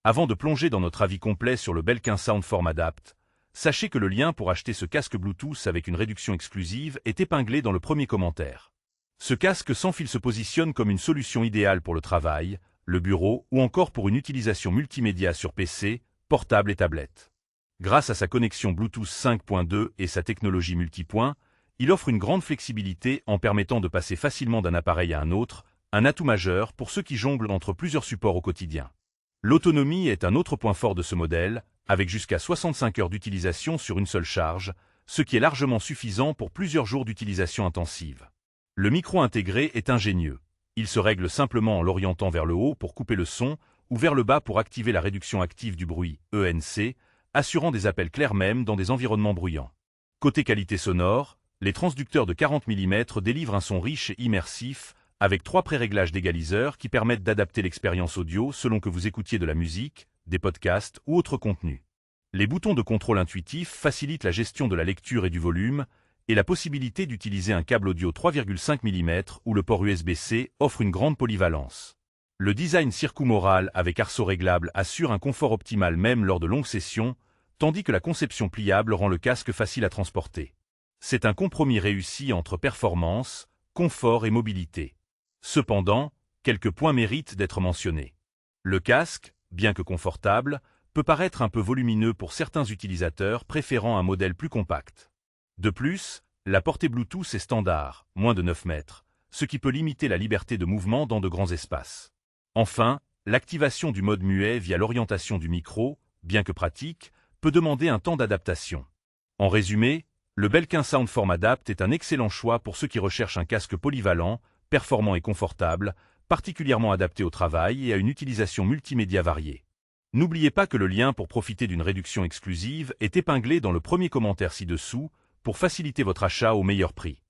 Avant de plonger dans notre avis complet sur le Belkin Soundform Adapt, sachez que le lien pour acheter ce casque Bluetooth avec une réduction exclusive est épinglé dans le premier commentaire. Ce casque sans fil se positionne comme une solution idéale pour le travail, le bureau ou encore pour une utilisation multimédia sur PC, portable et tablette. Grâce à sa connexion Bluetooth 5.2 et sa technologie multipoint, il offre une grande flexibilité en permettant de passer facilement d'un appareil à un autre, un atout majeur pour ceux qui jonglent entre plusieurs supports au quotidien. L'autonomie est un autre point fort de ce modèle, avec jusqu'à 65 heures d'utilisation sur une seule charge, ce qui est largement suffisant pour plusieurs jours d'utilisation intensive. Le micro intégré est ingénieux. Il se règle simplement en l'orientant vers le haut pour couper le son ou vers le bas pour activer la réduction active du bruit, ENC, assurant des appels clairs même dans des environnements bruyants. Côté qualité sonore, les transducteurs de 40 mm délivrent un son riche et immersif, avec 3 pré-réglages d'égaliseurs qui permettent d'adapter l'expérience audio selon que vous écoutiez de la musique, des podcasts ou autres contenus. Les boutons de contrôle intuitif facilitent la gestion de la lecture et du volume, et la possibilité d'utiliser un câble audio 3,5 mm ou le port USB-C offre une grande polyvalence. Le design circumoral avec arceaux réglables assure un confort optimal même lors de longues sessions, tandis que la conception pliable rend le casque facile à transporter. C'est un compromis réussi entre performance, confort et mobilité. Cependant, quelques points méritent d'être mentionnés. Le casque, bien que confortable, peut paraître un peu volumineux pour certains utilisateurs préférant un modèle plus compact. De plus, la portée Bluetooth est standard, moins de 9 mètres, ce qui peut limiter la liberté de mouvement dans de grands espaces. Enfin, l'activation du mode muet via l'orientation du micro, bien que pratique, peut demander un temps d'adaptation. En résumé, le Belkin Soundform Adapt est un excellent choix pour ceux qui recherchent un casque polyvalent, performant et confortable, particulièrement adapté au travail et à une utilisation multimédia variée. N'oubliez pas que le lien pour profiter d'une réduction exclusive est épinglé dans le premier commentaire ci-dessous pour faciliter votre achat au meilleur prix.